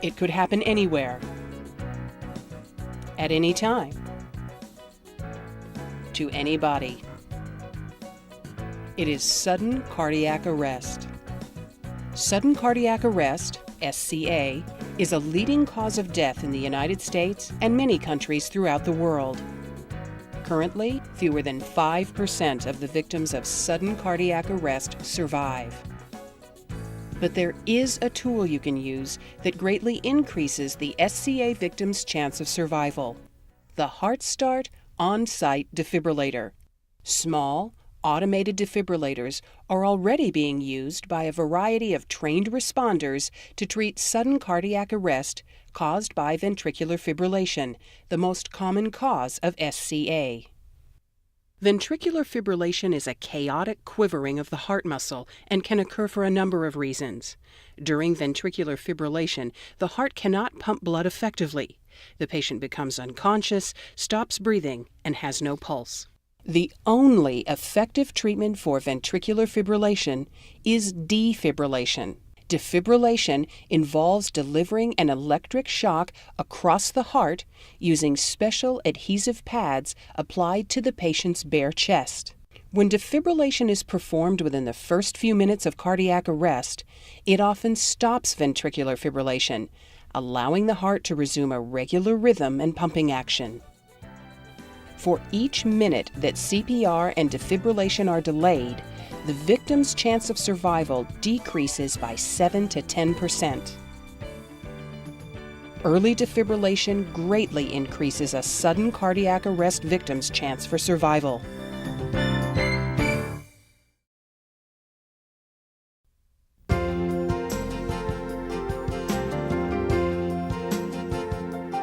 It could happen anywhere, at any time, to anybody. It is sudden cardiac arrest. Sudden cardiac arrest, SCA, is a leading cause of death in the United States and many countries throughout the world. Currently, fewer than 5% of the victims of sudden cardiac arrest survive. But there is a tool you can use that greatly increases the SCA victim's chance of survival: the HeartStart OnSite Defibrillator. Small, automated defibrillators are already being used by a variety of trained responders to treat sudden cardiac arrest caused by ventricular fibrillation, the most common cause of SCA. Ventricular fibrillation is a chaotic quivering of the heart muscle and can occur for a number of reasons. During ventricular fibrillation, the heart cannot pump blood effectively. The patient becomes unconscious, stops breathing, and has no pulse. The only effective treatment for ventricular fibrillation is defibrillation. Defibrillation involves delivering an electric shock across the heart using special adhesive pads applied to the patient's bare chest. When defibrillation is performed within the first few minutes of cardiac arrest, it often stops ventricular fibrillation, allowing the heart to resume a regular rhythm and pumping action. For each minute that CPR and defibrillation are delayed, the victim's chance of survival decreases by 7 to 10%. Early defibrillation greatly increases a sudden cardiac arrest victim's chance for survival.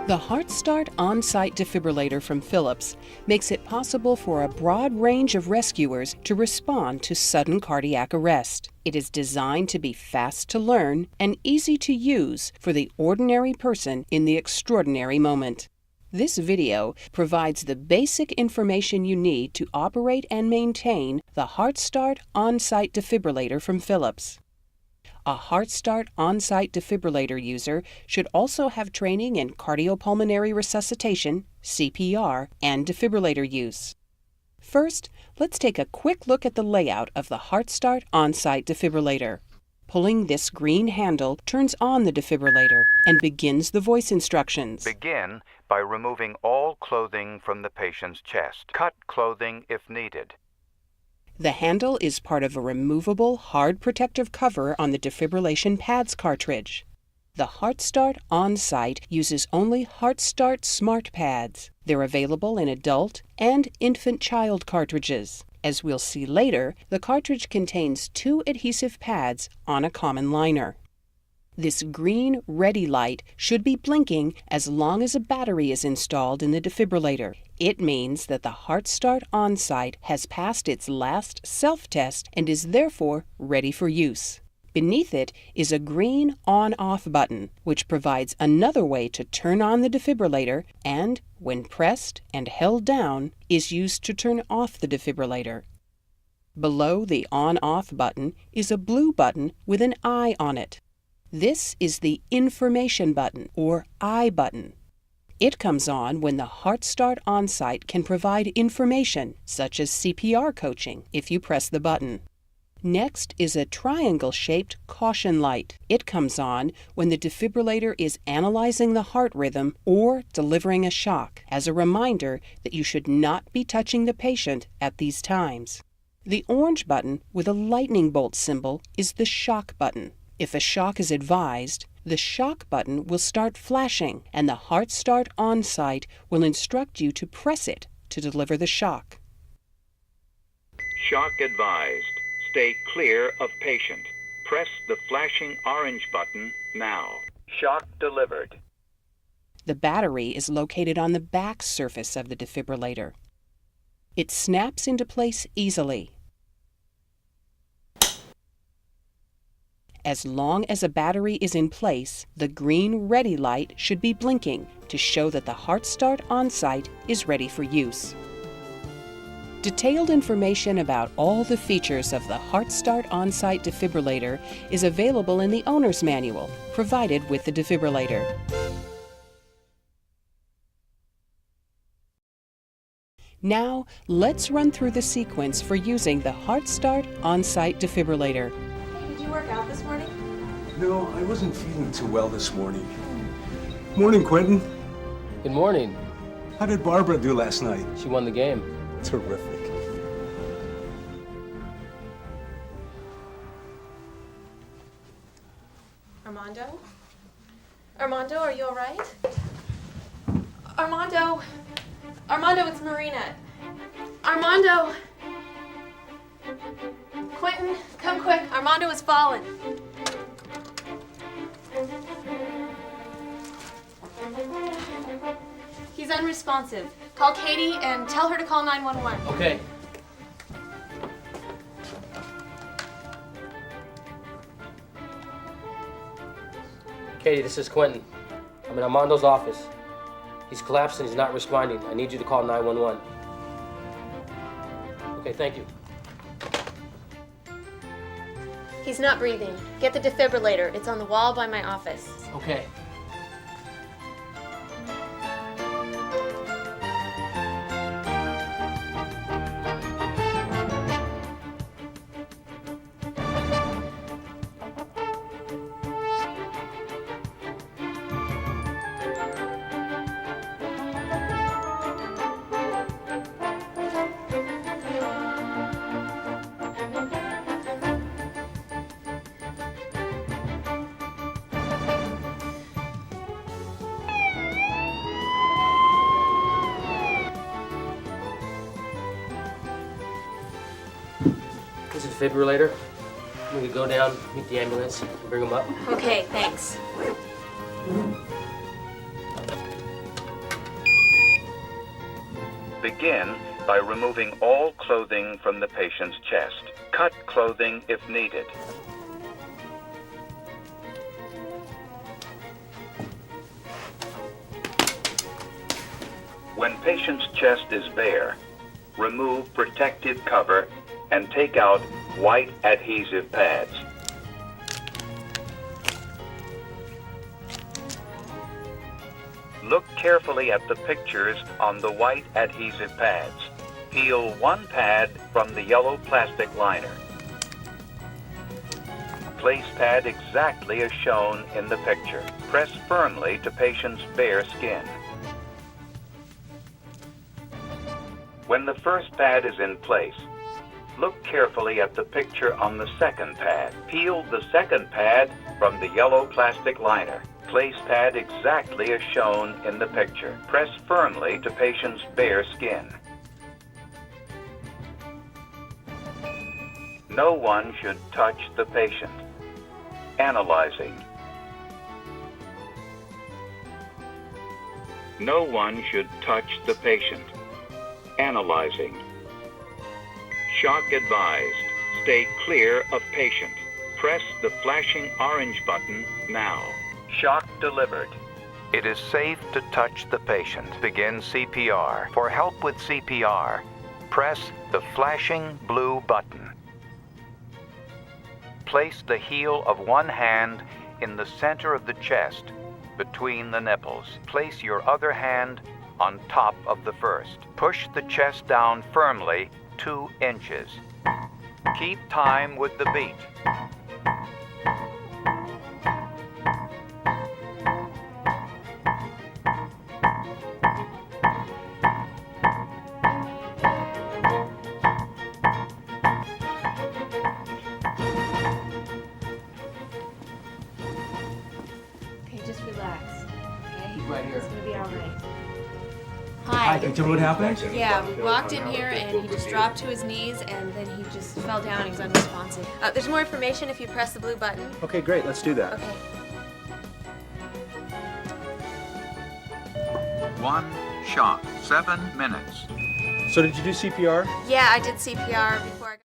The HeartStart OnSite Defibrillator from Philips makes it possible for a broad range of rescuers to respond to sudden cardiac arrest. It is designed to be fast to learn and easy to use for the ordinary person in the extraordinary moment. This video provides the basic information you need to operate and maintain the HeartStart OnSite Defibrillator from Philips. A HeartStart OnSite defibrillator user should also have training in cardiopulmonary resuscitation, CPR, and defibrillator use. First, let's take a quick look at the layout of the HeartStart OnSite defibrillator. Pulling this green handle turns on the defibrillator and begins the voice instructions. Begin by removing all clothing from the patient's chest. Cut clothing if needed. The handle is part of a removable, hard protective cover on the defibrillation pads cartridge. The HeartStart OnSite uses only HeartStart Smart Pads. They're available in adult and infant child cartridges. As we'll see later, the cartridge contains 2 adhesive pads on a common liner. This green ready light should be blinking as long as a battery is installed in the defibrillator. It means that the HeartStart OnSite has passed its last self-test and is therefore ready for use. Beneath it is a green on-off button, which provides another way to turn on the defibrillator and, when pressed and held down, is used to turn off the defibrillator. Below the on-off button is a blue button with an eye on it. This is the information button, or I button. It comes on when the HeartStart OnSite can provide information, such as CPR coaching, if you press the button. Next is a triangle-shaped caution light. It comes on when the defibrillator is analyzing the heart rhythm or delivering a shock, as a reminder that you should not be touching the patient at these times. The orange button with a lightning bolt symbol is the shock button. If a shock is advised, the shock button will start flashing, and the HeartStart OnSite will instruct you to press it to deliver the shock. Shock advised. Stay clear of patient. Press the flashing orange button now. Shock delivered. The battery is located on the back surface of the defibrillator. It snaps into place easily. As long as a battery is in place, the green ready light should be blinking to show that the HeartStart OnSite is ready for use. Detailed information about all the features of the HeartStart OnSite defibrillator is available in the owner's manual provided with the defibrillator. Now, let's run through the sequence for using the HeartStart OnSite defibrillator. Hey, did you work out this morning? No, I wasn't feeling too well this morning. Morning, Quentin. Good morning. How did Barbara do last night? She won the game. Terrific. Armando? Armando, are you all right? Armando! Armando, it's Marina. Armando! Quentin, come quick. Armando has fallen. He's unresponsive. Call Katie and tell her to call 911. Okay. Katie, this is Quentin. I'm in Armando's office. He's collapsed and he's not responding. I need you to call 911. Okay, thank you. He's not breathing. Get the defibrillator. It's on the wall by my office. Okay. This is a defibrillator. We could go down, meet the ambulance, and bring him up. Okay, thanks. Begin by removing all clothing from the patient's chest. Cut clothing if needed. When patient's chest is bare, remove protective cover and take out white adhesive pads. Look carefully at the pictures on the white adhesive pads. Peel one pad from the yellow plastic liner. Place pad exactly as shown in the picture. Press firmly to patient's bare skin. When the first pad is in place, look carefully at the picture on the second pad. Peel the second pad from the yellow plastic liner. Place pad exactly as shown in the picture. Press firmly to patient's bare skin. No one should touch the patient. Analyzing. No one should touch the patient. Analyzing. Shock advised. Stay clear of patient. Press the flashing orange button now. Shock delivered. It is safe to touch the patient. Begin CPR. For help with CPR, press the flashing blue button. Place the heel of one hand in the center of the chest, between the nipples. Place your other hand on top of the first. Push the chest down firmly 2 inches. Keep time with the beat. Okay, just relax. Okay? He's right here. It's gonna be all right. Hi, can you tell me what happened? Yeah, we walked in here and he just dropped to his knees and then he just fell down. He was unresponsive. There's more information if you press the blue button. Okay, great. Let's do that. Okay. One shock. 7 minutes. So did you do CPR? Yeah, I did CPR before I got...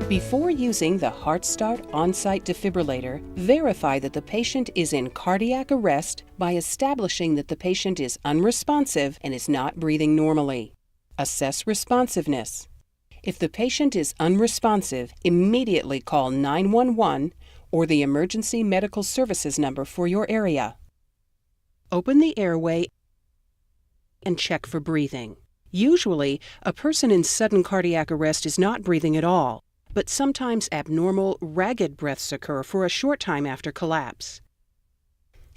Before using the HeartStart OnSite defibrillator, verify that the patient is in cardiac arrest by establishing that the patient is unresponsive and is not breathing normally. Assess responsiveness. If the patient is unresponsive, immediately call 911 or the emergency medical services number for your area. Open the airway and check for breathing. Usually, a person in sudden cardiac arrest is not breathing at all, but sometimes abnormal, ragged breaths occur for a short time after collapse.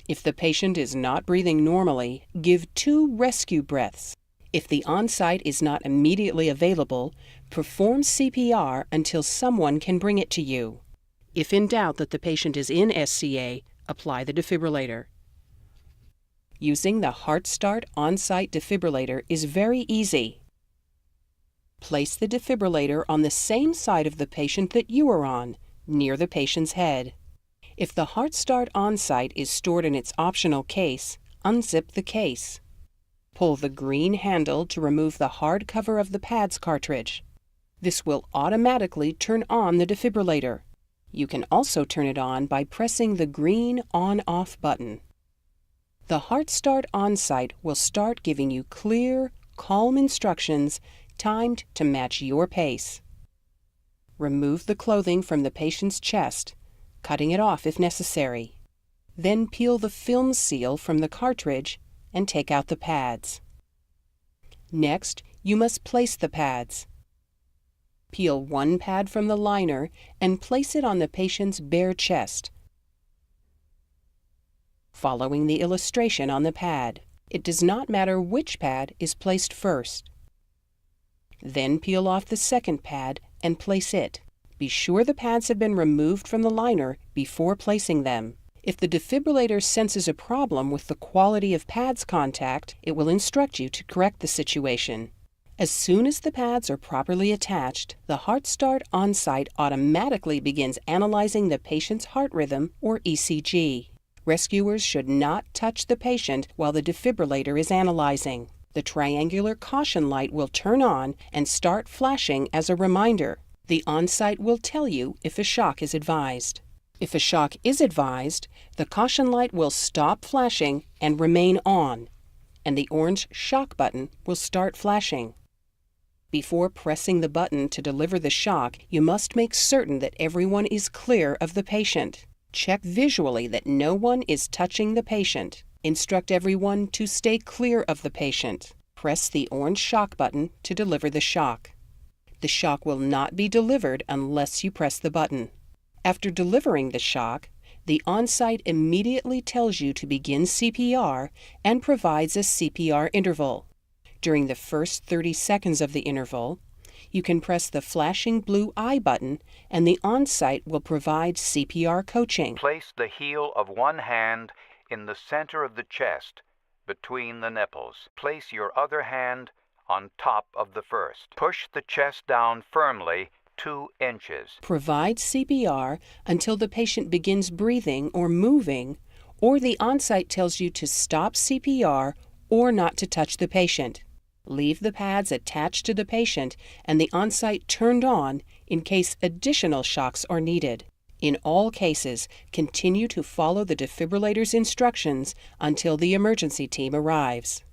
If the patient is not breathing normally, give 2 rescue breaths. If the on-site is not immediately available, perform CPR until someone can bring it to you. If in doubt that the patient is in SCA, apply the defibrillator. Using the HeartStart OnSite defibrillator is very easy. Place the defibrillator on the same side of the patient that you are on, near the patient's head. If the HeartStart OnSite is stored in its optional case, unzip the case. Pull the green handle to remove the hard cover of the pads cartridge. This will automatically turn on the defibrillator. You can also turn it on by pressing the green on-off button. The HeartStart OnSite will start giving you clear, calm instructions timed to match your pace. Remove the clothing from the patient's chest, cutting it off if necessary. Then peel the film seal from the cartridge and take out the pads. Next, you must place the pads. Peel one pad from the liner and place it on the patient's bare chest, following the illustration on the pad. It does not matter which pad is placed first. Then peel off the second pad and place it. Be sure the pads have been removed from the liner before placing them. If the defibrillator senses a problem with the quality of pads contact, it will instruct you to correct the situation. As soon as the pads are properly attached, the HeartStart OnSite automatically begins analyzing the patient's heart rhythm, or ECG. Rescuers should not touch the patient while the defibrillator is analyzing. The triangular caution light will turn on and start flashing as a reminder. The OnSite will tell you if a shock is advised. If a shock is advised, the caution light will stop flashing and remain on, and the orange shock button will start flashing. Before pressing the button to deliver the shock, you must make certain that everyone is clear of the patient. Check visually that no one is touching the patient. Instruct everyone to stay clear of the patient. Press the orange shock button to deliver the shock. The shock will not be delivered unless you press the button. After delivering the shock, the OnSite immediately tells you to begin CPR and provides a CPR interval. During the first 30 seconds of the interval, you can press the flashing blue I button and the OnSite will provide CPR coaching. Place the heel of one hand in the center of the chest, between the nipples. Place your other hand on top of the first. Push the chest down firmly 2 inches. Provide CPR until the patient begins breathing or moving, or the OnSite tells you to stop CPR or not to touch the patient. Leave the pads attached to the patient and the OnSite turned on in case additional shocks are needed. In all cases, continue to follow the defibrillator's instructions until the emergency team arrives.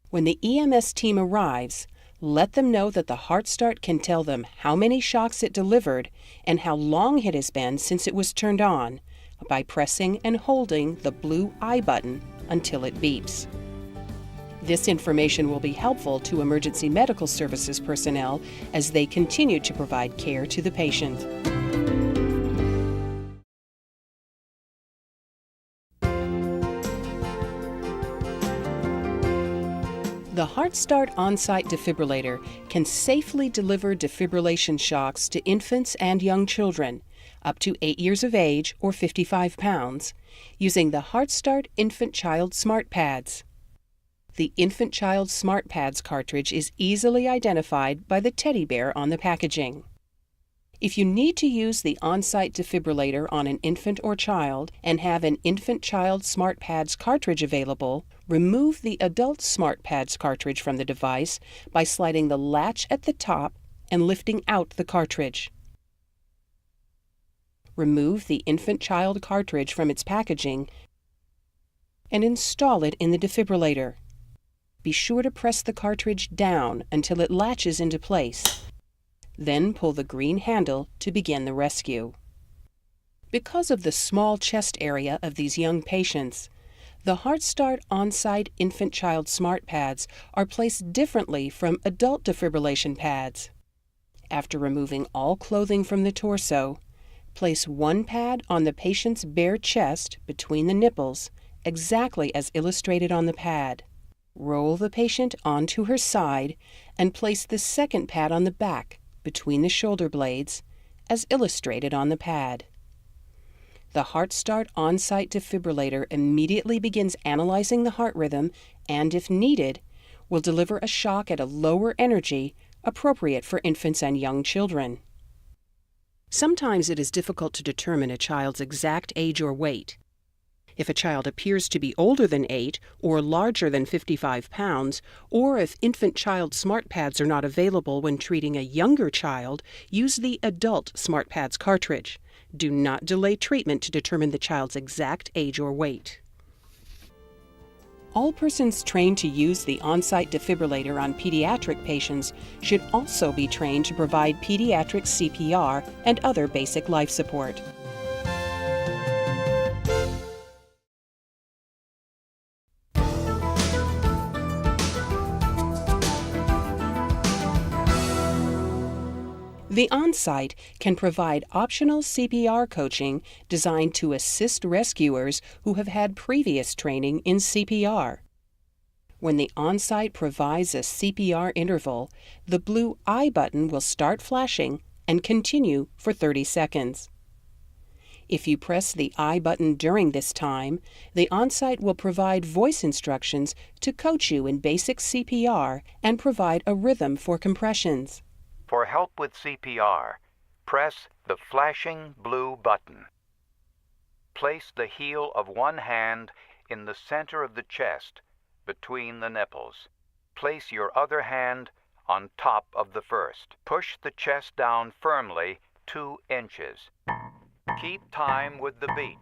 When the EMS team arrives, let them know that the HeartStart can tell them how many shocks it delivered and how long it has been since it was turned on by pressing and holding the blue I button until it beeps. This information will be helpful to emergency medical services personnel as they continue to provide care to the patient. The HeartStart OnSite defibrillator can safely deliver defibrillation shocks to infants and young children, up to 8 years of age or 55 pounds, using the HeartStart Infant Child Smart Pads. The Infant Child Smart Pads cartridge is easily identified by the teddy bear on the packaging. If you need to use the on-site defibrillator on an infant or child and have an Infant Child Smart Pads cartridge available, remove the Adult Smart Pads cartridge from the device by sliding the latch at the top and lifting out the cartridge. Remove the infant-child cartridge from its packaging and install it in the defibrillator. Be sure to press the cartridge down until it latches into place. Then pull the green handle to begin the rescue. Because of the small chest area of these young patients, the HeartStart OnSite infant-child smart pads are placed differently from adult defibrillation pads. After removing all clothing from the torso, place one pad on the patient's bare chest between the nipples, exactly as illustrated on the pad. Roll the patient onto her side and place the second pad on the back between the shoulder blades, as illustrated on the pad. The HeartStart OnSite defibrillator immediately begins analyzing the heart rhythm and, if needed, will deliver a shock at a lower energy appropriate for infants and young children. Sometimes it is difficult to determine a child's exact age or weight. If a child appears to be older than 8 or larger than 55 pounds, or if infant-child smart pads are not available when treating a younger child, use the adult smart pads cartridge. Do not delay treatment to determine the child's exact age or weight. All persons trained to use the on-site defibrillator on pediatric patients should also be trained to provide pediatric CPR and other basic life support. The OnSite can provide optional CPR coaching designed to assist rescuers who have had previous training in CPR. When the OnSite provides a CPR interval, the blue I button will start flashing and continue for 30 seconds. If you press the I button during this time, the OnSite will provide voice instructions to coach you in basic CPR and provide a rhythm for compressions. For help with CPR, press the flashing blue button. Place the heel of one hand in the center of the chest between the nipples. Place your other hand on top of the first. Push the chest down firmly 2 inches. Keep time with the beat.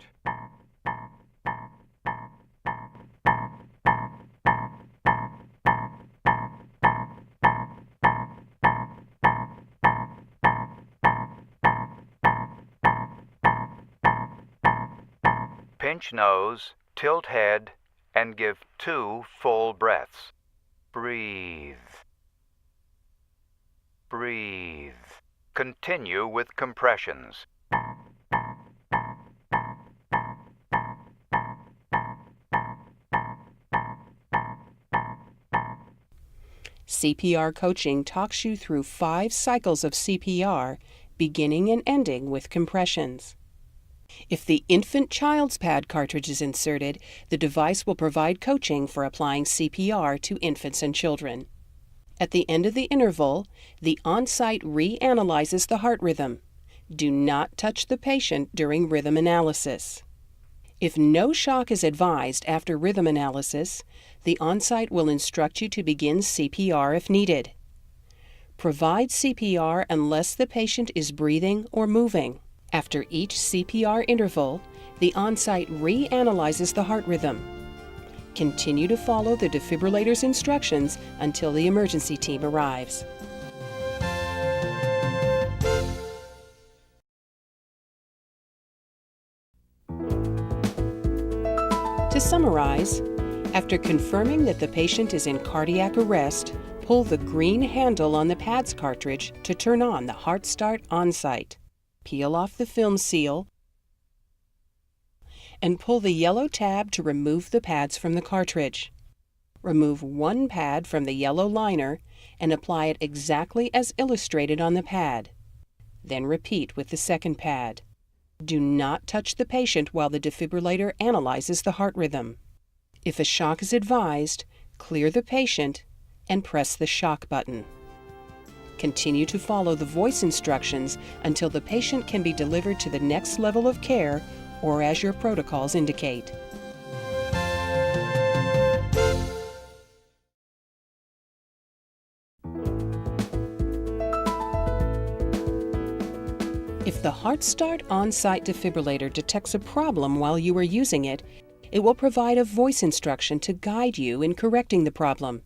Pinch nose, tilt head, and give 2 full breaths. Breathe. Breathe. Continue with compressions. CPR coaching talks you through 5 cycles of CPR, beginning and ending with compressions. If the infant-child's pad cartridge is inserted, the device will provide coaching for applying CPR to infants and children. At the end of the interval, the OnSite reanalyzes the heart rhythm. Do not touch the patient during rhythm analysis. If no shock is advised after rhythm analysis, the OnSite will instruct you to begin CPR if needed. Provide CPR unless the patient is breathing or moving. After each CPR interval, the OnSite reanalyzes the heart rhythm. Continue to follow the defibrillator's instructions until the emergency team arrives. To summarize, after confirming that the patient is in cardiac arrest, pull the green handle on the pads cartridge to turn on the HeartStart OnSite. Peel off the film seal and pull the yellow tab to remove the pads from the cartridge. Remove one pad from the yellow liner and apply it exactly as illustrated on the pad. Then repeat with the second pad. Do not touch the patient while the defibrillator analyzes the heart rhythm. If a shock is advised, clear the patient and press the shock button. Continue to follow the voice instructions until the patient can be delivered to the next level of care or as your protocols indicate. If the HeartStart OnSite defibrillator detects a problem while you are using it, it will provide a voice instruction to guide you in correcting the problem.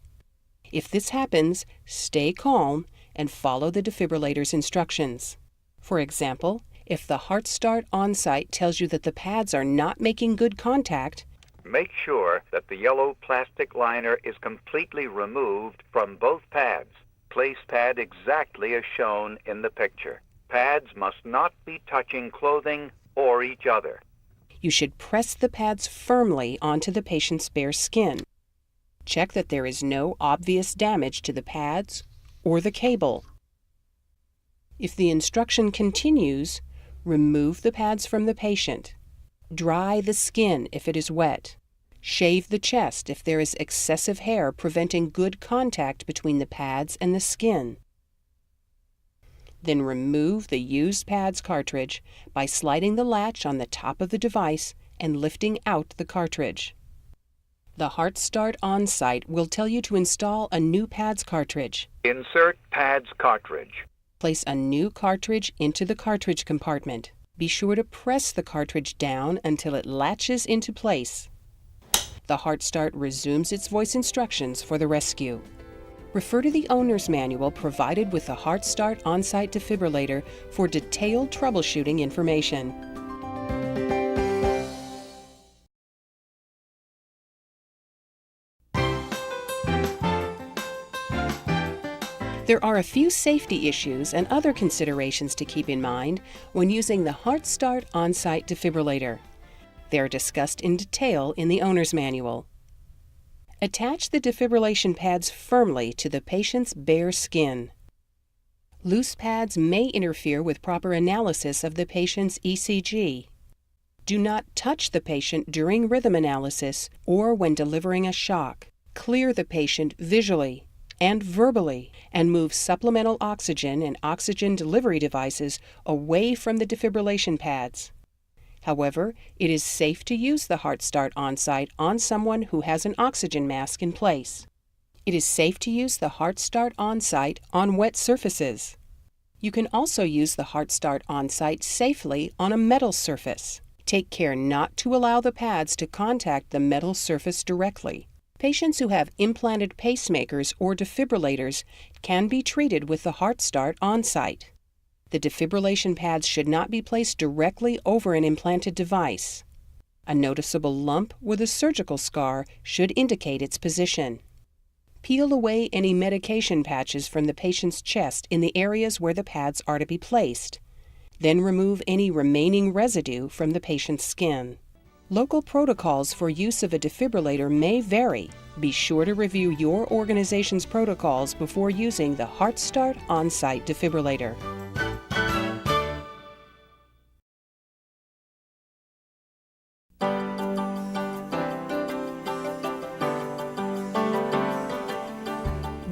If this happens, stay calm and follow the defibrillator's instructions. For example, if the HeartStart OnSite tells you that the pads are not making good contact, make sure that the yellow plastic liner is completely removed from both pads. Place pad exactly as shown in the picture. Pads must not be touching clothing or each other. you should press the pads firmly onto the patient's bare skin. Check that there is no obvious damage to the pads or the cable. If the instruction continues, remove the pads from the patient. Dry the skin if it is wet. Shave the chest if there is excessive hair preventing good contact between the pads and the skin. Then remove the used pads cartridge by sliding the latch on the top of the device and lifting out the cartridge. The HeartStart OnSite will tell you to install a new pads cartridge. Insert pads cartridge. Place a new cartridge into the cartridge compartment. Be sure to press the cartridge down until it latches into place. The HeartStart resumes its voice instructions for the rescue. Refer to the owner's manual provided with the HeartStart OnSite defibrillator for detailed troubleshooting information. There are a few safety issues and other considerations to keep in mind when using the HeartStart OnSite defibrillator. They are discussed in detail in the owner's manual. Attach the defibrillation pads firmly to the patient's bare skin. Loose pads may interfere with proper analysis of the patient's ECG. Do not touch the patient during rhythm analysis or when delivering a shock. Clear the patient visually and verbally, and move supplemental oxygen and oxygen delivery devices away from the defibrillation pads. However, it is safe to use the HeartStart OnSite on someone who has an oxygen mask in place. It is safe to use the HeartStart OnSite on wet surfaces. You can also use the HeartStart OnSite safely on a metal surface. Take care not to allow the pads to contact the metal surface directly. Patients who have implanted pacemakers or defibrillators can be treated with the HeartStart OnSite. The defibrillation pads should not be placed directly over an implanted device. A noticeable lump with a surgical scar should indicate its position. Peel away any medication patches from the patient's chest in the areas where the pads are to be placed. Then remove any remaining residue from the patient's skin. Local protocols for use of a defibrillator may vary. Be sure to review your organization's protocols before using the HeartStart OnSite defibrillator.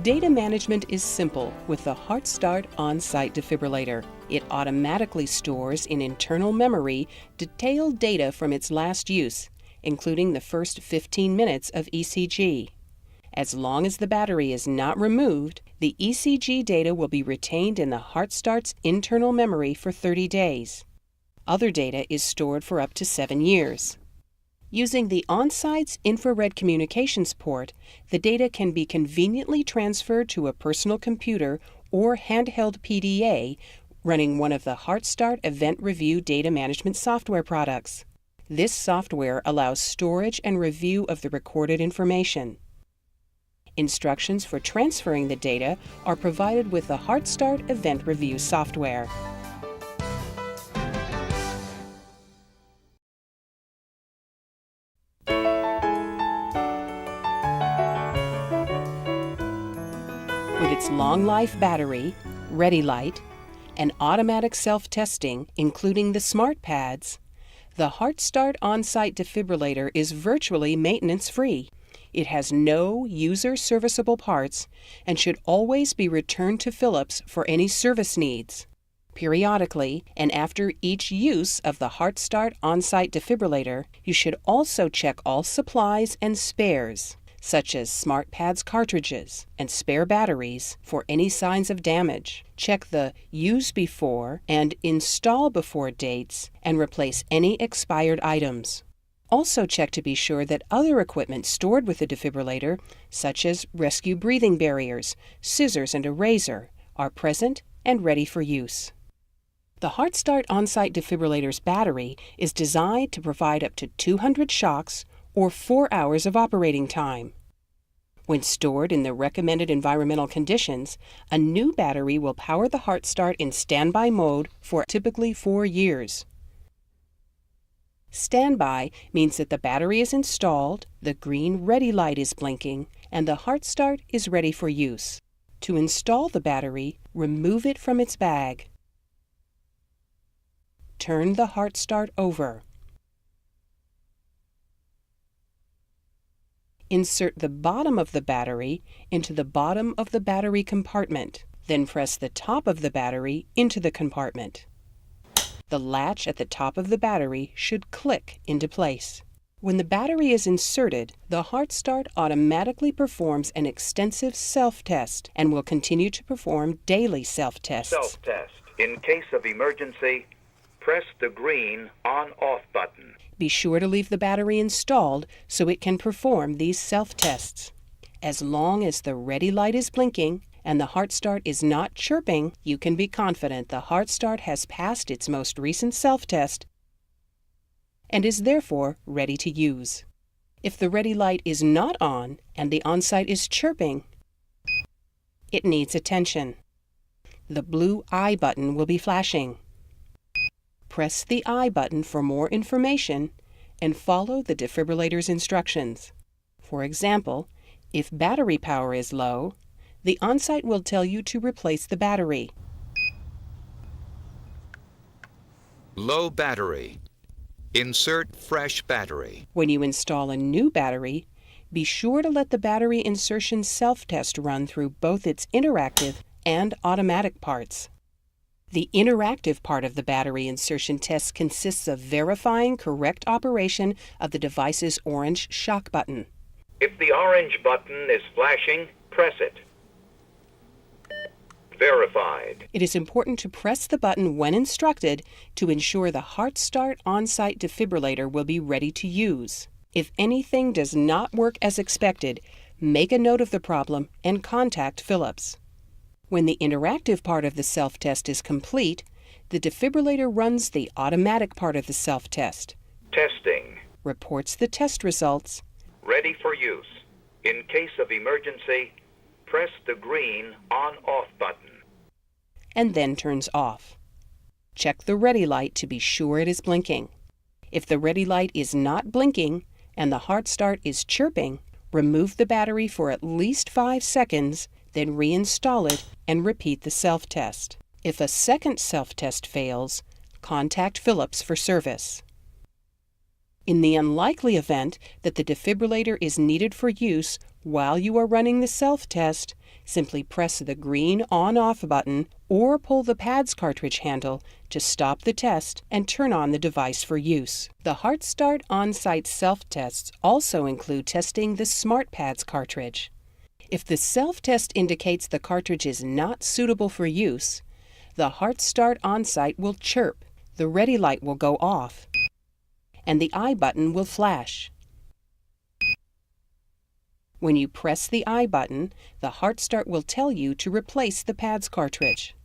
Data management is simple with the HeartStart OnSite defibrillator. It automatically stores in internal memory detailed data from its last use, including the first 15 minutes of ECG. As long as the battery is not removed, the ECG data will be retained in the HeartStart's internal memory for 30 days. Other data is stored for up to 7 years. Using the OnSite's infrared communications port, the data can be conveniently transferred to a personal computer or handheld PDA running one of the HeartStart Event Review data management software products. This software allows storage and review of the recorded information. Instructions for transferring the data are provided with the HeartStart Event Review software. With its long-life battery, ready light, and automatic self-testing, including the smart pads, the HeartStart OnSite defibrillator is virtually maintenance-free. It has no user-serviceable parts and should always be returned to Philips for any service needs. Periodically, and after each use of the HeartStart OnSite defibrillator, you should also check all supplies and spares. such as smart pads cartridges and spare batteries, for any signs of damage. Check the Use Before and Install Before dates and replace any expired items. Also check to be sure that other equipment stored with the defibrillator, such as rescue breathing barriers, scissors, and a razor, are present and ready for use. The HeartStart OnSite defibrillator's battery is designed to provide up to 200 shocks or 4 hours of operating time. When stored in the recommended environmental conditions, a new battery will power the HeartStart in standby mode for typically 4 years. Standby means that the battery is installed, the green ready light is blinking, and the HeartStart is ready for use. To install the battery, remove it from its bag. Turn the HeartStart over. Insert the bottom of the battery into the bottom of the battery compartment. Then press the top of the battery into the compartment. The latch at the top of the battery should click into place. When the battery is inserted, the HeartStart automatically performs an extensive self-test and will continue to perform daily self-tests. Self-test. In case of emergency, press the green on-off button. Be sure to leave the battery installed so it can perform these self-tests. As long as the ready light is blinking and the HeartStart is not chirping, you can be confident the HeartStart has passed its most recent self-test and is therefore ready to use. If the ready light is not on and the OnSite is chirping, it needs attention. The blue I button will be flashing. Press the I button for more information and follow the defibrillator's instructions. For example, if battery power is low, the OnSite will tell you to replace the battery. Low battery. Insert fresh battery. When you install a new battery, be sure to let the battery insertion self-test run through both its interactive and automatic parts. The interactive part of the battery insertion test consists of verifying correct operation of the device's orange shock button. If the orange button is flashing, press it. Verified. It is important to press the button when instructed to ensure the HeartStart OnSite defibrillator will be ready to use. If anything does not work as expected, make a note of the problem and contact Philips. When the interactive part of the self-test is complete, the defibrillator runs the automatic part of the self-test, Testing. reports the test results, Ready for use. In case of emergency, press the green on-off button. and then turns off. Check the ready light to be sure it is blinking. If the ready light is not blinking and the HeartStart is chirping, remove the battery for at least 5 seconds, then reinstall it and repeat the self-test. If a second self-test fails, contact Philips for service. In the unlikely event that the defibrillator is needed for use while you are running the self-test, simply press the green on-off button or pull the pads cartridge handle to stop the test and turn on the device for use. The HeartStart OnSite self-tests also include testing the smart pads cartridge. If the self-test indicates the cartridge is not suitable for use, the HeartStart OnSite will chirp, the ready light will go off, and the I button will flash. When you press the I button, the HeartStart will tell you to replace the pads cartridge.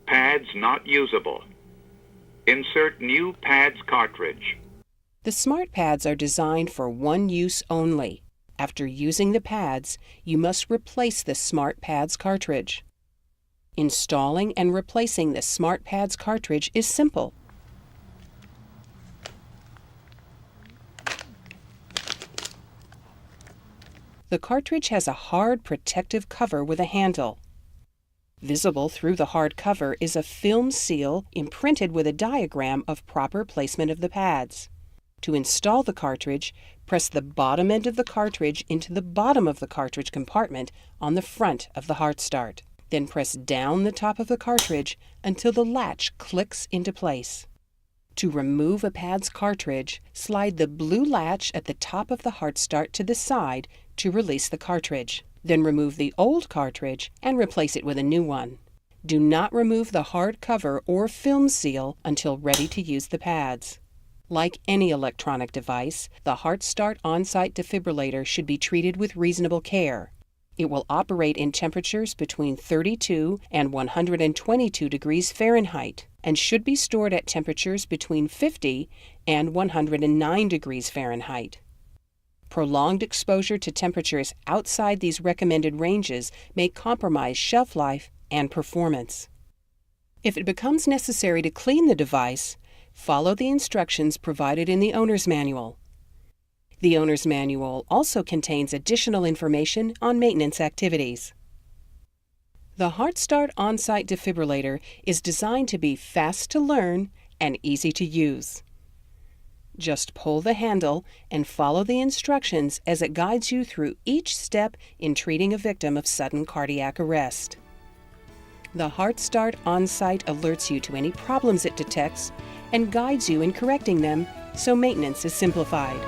Pads not usable. Insert new pads cartridge. The smart pads are designed for one use only. After using the pads, you must replace the smart pads cartridge. Installing and replacing the smart pads cartridge is simple. The cartridge has a hard protective cover with a handle. Visible through the hard cover is a film seal imprinted with a diagram of proper placement of the pads. To install the cartridge, press the bottom end of the cartridge into the bottom of the cartridge compartment on the front of the HeartStart. Then press down the top of the cartridge until the latch clicks into place. To remove a pad's cartridge, slide the blue latch at the top of the HeartStart to the side to release the cartridge. Then remove the old cartridge and replace it with a new one. Do not remove the hard cover or film seal until ready to use the pads. Like any electronic device, the HeartStart OnSite defibrillator should be treated with reasonable care. It will operate in temperatures between 32 and 122 degrees Fahrenheit and should be stored at temperatures between 50 and 109 degrees Fahrenheit. Prolonged exposure to temperatures outside these recommended ranges may compromise shelf life and performance. If it becomes necessary to clean the device, follow the instructions provided in the owner's manual. The owner's manual also contains additional information on maintenance activities. The HeartStart OnSite defibrillator is designed to be fast to learn and easy to use. Just pull the handle and follow the instructions as it guides you through each step in treating a victim of sudden cardiac arrest. The HeartStart OnSite alerts you to any problems it detects and guides you in correcting them, so maintenance is simplified.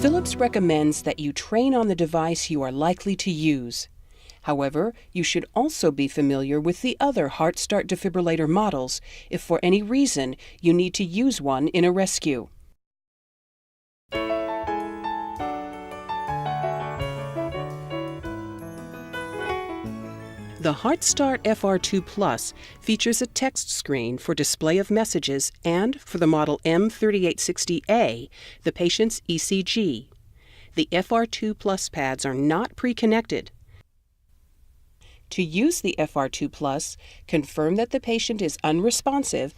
Philips recommends that you train on the device you are likely to use. However, you should also be familiar with the other HeartStart defibrillator models if for any reason you need to use one in a rescue. The HeartStart FR2 Plus features a text screen for display of messages and, for the model M3860A, the patient's ECG. The FR2 Plus pads are not pre-connected. To use the FR2 Plus, confirm that the patient is unresponsive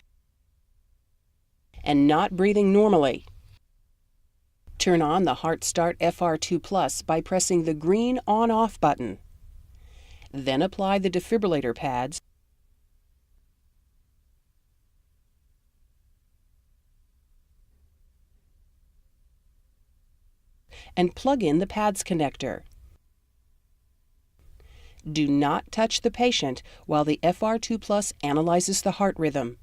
and not breathing normally. Turn on the HeartStart FR2 Plus by pressing the green on-off button. Then apply the defibrillator pads and plug in the pads connector. Do not touch the patient while the FR2 Plus analyzes the heart rhythm.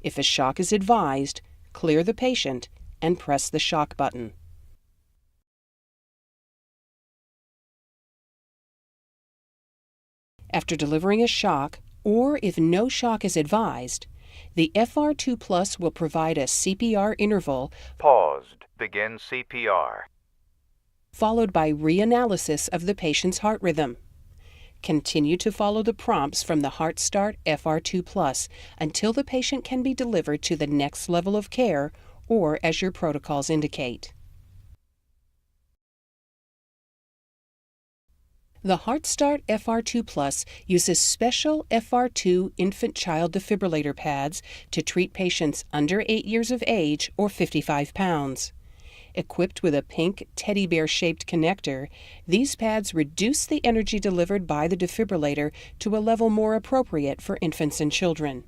If a shock is advised, clear the patient and press the shock button. After delivering a shock, or if no shock is advised, the FR2 Plus will provide a CPR interval Paused. Begin CPR. followed by reanalysis of the patient's heart rhythm. Continue to follow the prompts from the HeartStart FR2 Plus until the patient can be delivered to the next level of care or as your protocols indicate. The HeartStart FR2 Plus uses special FR2 infant-child defibrillator pads to treat patients under 8 years of age or 55 pounds. Equipped with a pink teddy bear-shaped connector, these pads reduce the energy delivered by the defibrillator to a level more appropriate for infants and children.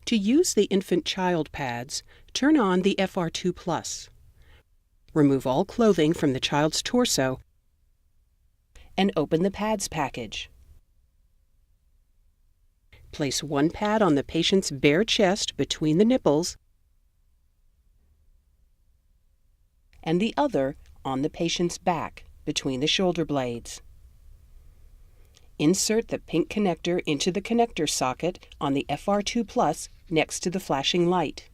To use the infant-child pads, turn on the FR2 Plus. Remove all clothing from the child's torso and open the pads package. Place one pad on the patient's bare chest between the nipples and the other on the patient's back between the shoulder blades. Insert the pink connector into the connector socket on the FR2 Plus next to the flashing light.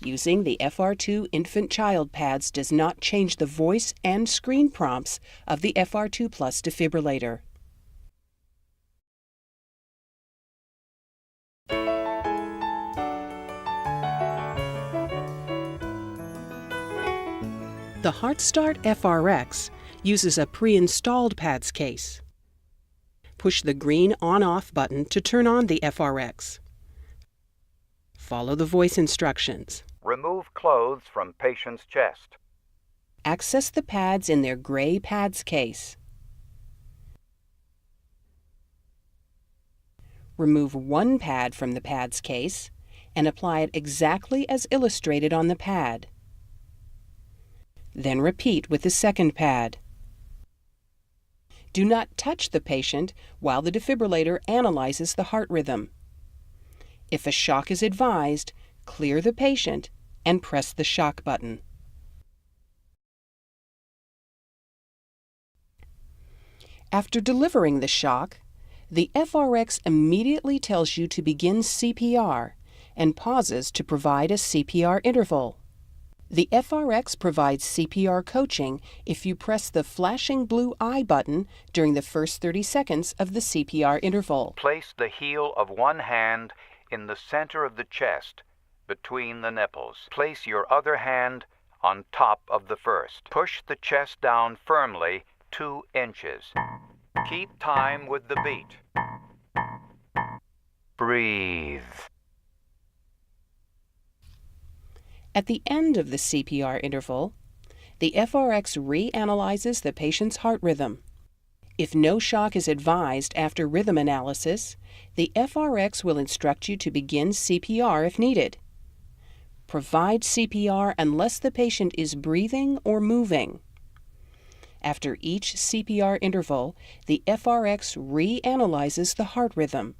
Using the FR2 infant-child pads does not change the voice and screen prompts of the FR2 Plus defibrillator. The HeartStart FRX uses a pre-installed pads case. Push the green on-off button to turn on the FRX. Follow the voice instructions. Remove clothes from patient's chest. Access the pads in their gray pads case. Remove one pad from the pads case and apply it exactly as illustrated on the pad. Then repeat with the second pad. Do not touch the patient while the defibrillator analyzes the heart rhythm. If a shock is advised, clear the patient and press the shock button. After delivering the shock, the FRX immediately tells you to begin CPR and pauses to provide a CPR interval. The FRX provides CPR coaching if you press the flashing blue I button during the first 30 seconds of the CPR interval. Place the heel of one hand in the center of the chest between the nipples. Place your other hand on top of the first. Push the chest down firmly 2 inches. Keep time with the beat. Breathe. At the end of the CPR interval, the FRX reanalyzes the patient's heart rhythm. If no shock is advised after rhythm analysis, the FRX will instruct you to begin CPR if needed. Provide CPR unless the patient is breathing or moving. After each CPR interval, the FRX reanalyzes the heart rhythm.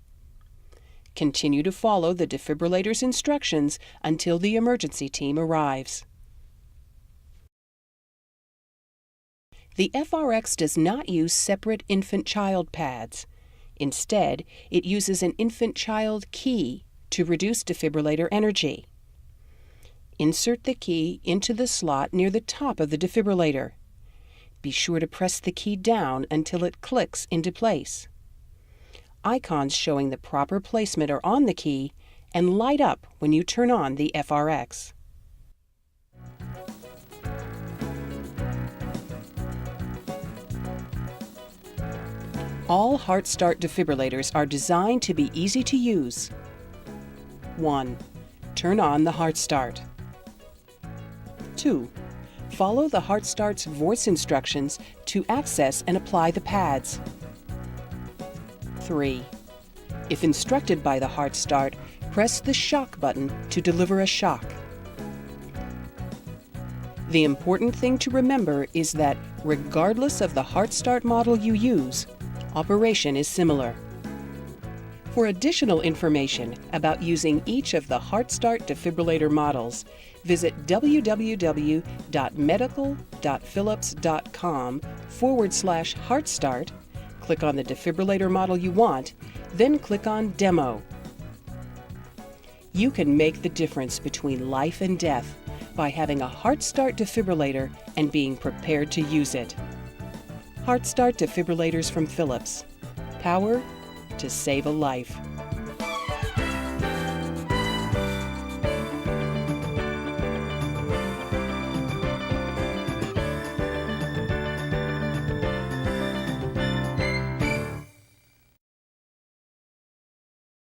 Continue to follow the defibrillator's instructions until the emergency team arrives. The FRX does not use separate infant-child pads. Instead, it uses an infant-child key to reduce defibrillator energy. Insert the key into the slot near the top of the defibrillator. Be sure to press the key down until it clicks into place. Icons showing the proper placement are on the key and light up when you turn on the FRX. All HeartStart defibrillators are designed to be easy to use. 1. Turn on the HeartStart. 2. Follow the HeartStart's voice instructions to access and apply the pads. 3. If instructed by the HeartStart, press the shock button to deliver a shock. The important thing to remember is that regardless of the HeartStart model you use, operation is similar. For additional information about using each of the HeartStart defibrillator models, visit www.medical.philips.com/HeartStart, click on the defibrillator model you want, then click on Demo. You can make the difference between life and death by having a HeartStart defibrillator and being prepared to use it. HeartStart defibrillators from Philips. Power to save a life.